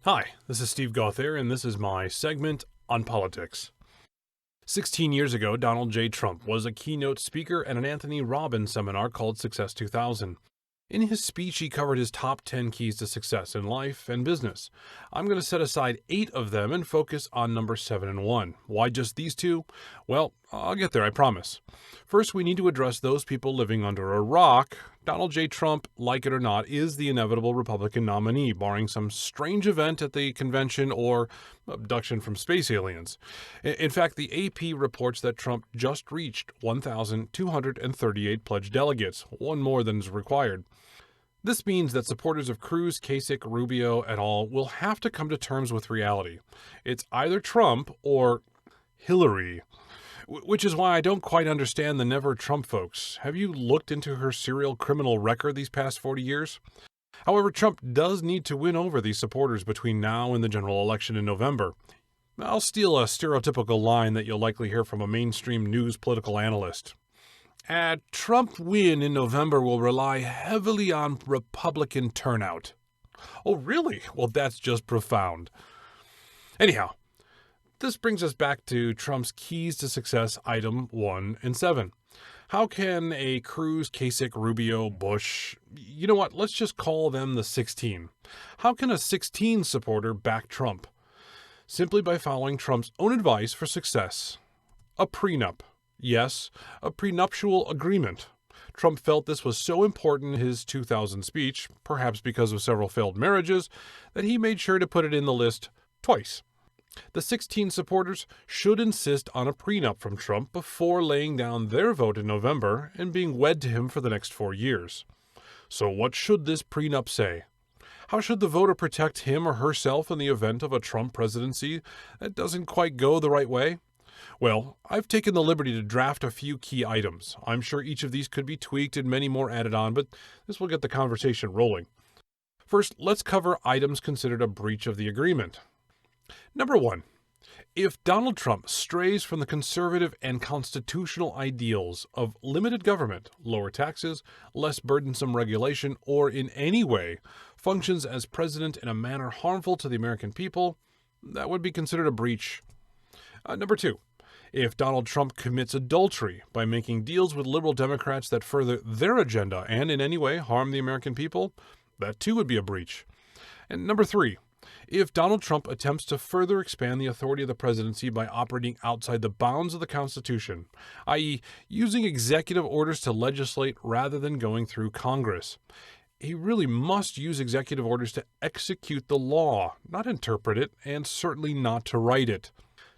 Hi, this is Steve Gauthier, and this is my segment on politics. 16 years ago, Donald J. Trump was a keynote speaker at an Anthony Robbins seminar called Success 2000. In his speech, he covered his top 10 keys to success in life and business. I'm going to set aside 8 of them and focus on number 7 and 1. Why just these 2? Well, I'll get there, I promise. First, we need to address those people living under a rock. Donald J. Trump, like it or not, is the inevitable Republican nominee, barring some strange event at the convention or abduction from space aliens. In fact, the AP reports that Trump just reached 1,238 pledged delegates, one more than is required. This means that supporters of Cruz, Kasich, Rubio, et al. Will have to come to terms with reality. It's either Trump or Hillary. Which is why I don't quite understand the Never Trump folks. Have you looked into her serial criminal record these past 40 years? However, Trump does need to win over these supporters between now and the general election in November. I'll steal a stereotypical line that you'll likely hear from a mainstream news political analyst. A Trump win in November will rely heavily on Republican turnout. Oh, really? Well, that's just profound. Anyhow, this brings us back to Trump's keys to success, item 1 and 7. How can a Cruz, Kasich, Rubio, Bush, you know what, let's just call them the 16. How can a 16 supporter back Trump? Simply by following Trump's own advice for success. A prenup. Yes, a prenuptial agreement. Trump felt this was so important in his 2000 speech, perhaps because of several failed marriages, that he made sure to put it in the list twice. The 16 supporters should insist on a prenup from Trump before laying down their vote in November and being wed to him for the next 4 years. So what should this prenup say? How should the voter protect him or herself in the event of a Trump presidency that doesn't quite go the right way? Well, I've taken the liberty to draft a few key items. I'm sure each of these could be tweaked and many more added on, but this will get the conversation rolling. First, let's cover items considered a breach of the agreement. Number 1. If Donald Trump strays from the conservative and constitutional ideals of limited government, lower taxes, less burdensome regulation, or in any way functions as president in a manner harmful to the American people, that would be considered a breach. Number 2. If Donald Trump commits adultery by making deals with liberal Democrats that further their agenda and in any way harm the American people, that too would be a breach. And number 3. If Donald Trump attempts to further expand the authority of the presidency by operating outside the bounds of the Constitution, i.e., using executive orders to legislate rather than going through Congress, he really must use executive orders to execute the law, not interpret it, and certainly not to write it.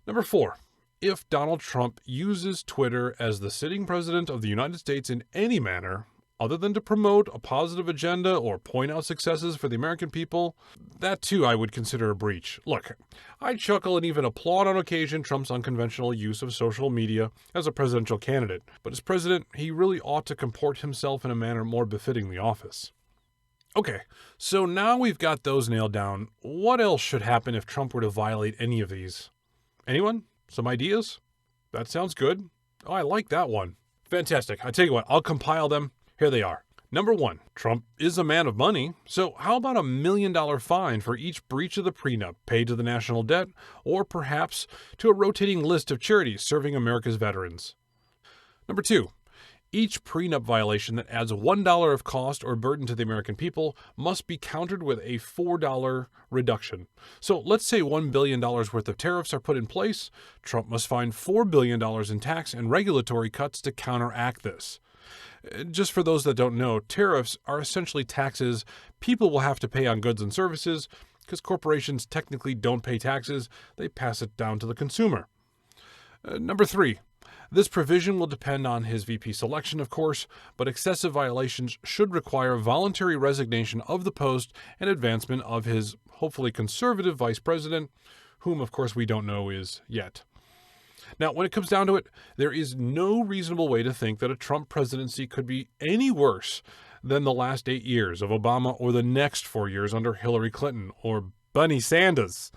Number 4. If Donald Trump uses Twitter as the sitting president of the United States in any manner, other than to promote a positive agenda or point out successes for the American people, that too I would consider a breach. Look, I chuckle and even applaud on occasion Trump's unconventional use of social media as a presidential candidate, but as president, he really ought to comport himself in a manner more befitting the office. Okay, so now we've got those nailed down. What else should happen if Trump were to violate any of these? Anyone? Some ideas? That sounds good. Oh, I like that one. Fantastic. I tell you what, I'll compile them. Here they are. Number 1, Trump is a man of money, so how about $1 million fine for each breach of the prenup paid to the national debt, or perhaps to a rotating list of charities serving America's veterans? Number 2, each prenup violation that adds $1 of cost or burden to the American people must be countered with a $4 reduction. So let's say $1 billion worth of tariffs are put in place. Trump must find $4 billion in tax and regulatory cuts to counteract this. Just for those that don't know, tariffs are essentially taxes people will have to pay on goods and services because corporations technically don't pay taxes. They pass it down to the consumer. Number 3. This provision will depend on his VP selection, of course, but excessive violations should require voluntary resignation of the post and advancement of his hopefully conservative vice president, whom, of course, we don't know is yet. Now, when it comes down to it, there is no reasonable way to think that a Trump presidency could be any worse than the last 8 years of Obama or the next 4 years under Hillary Clinton or Bernie Sanders.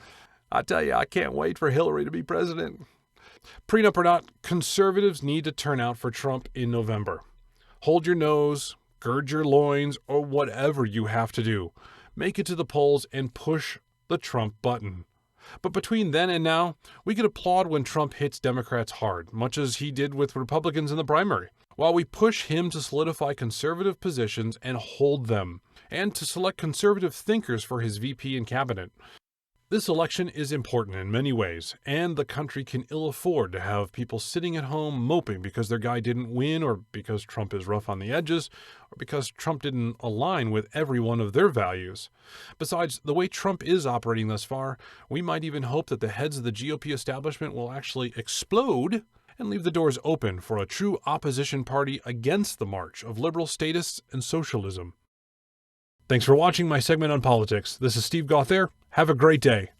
I tell you, I can't wait for Hillary to be president. Prenup or not, conservatives need to turn out for Trump in November. Hold your nose, gird your loins, or whatever you have to do. Make it to the polls and push the Trump button. But between then and now, we could applaud when Trump hits Democrats hard, much as he did with Republicans in the primary, while we push him to solidify conservative positions and hold them, and to select conservative thinkers for his VP and cabinet. This election is important in many ways, and the country can ill afford to have people sitting at home moping because their guy didn't win, or because Trump is rough on the edges, or because Trump didn't align with every one of their values. Besides, the way Trump is operating thus far, we might even hope that the heads of the GOP establishment will actually explode and leave the doors open for a true opposition party against the march of liberal statists and socialism. Thanks for watching my segment on politics. This is Steve Gauthier. Have a great day.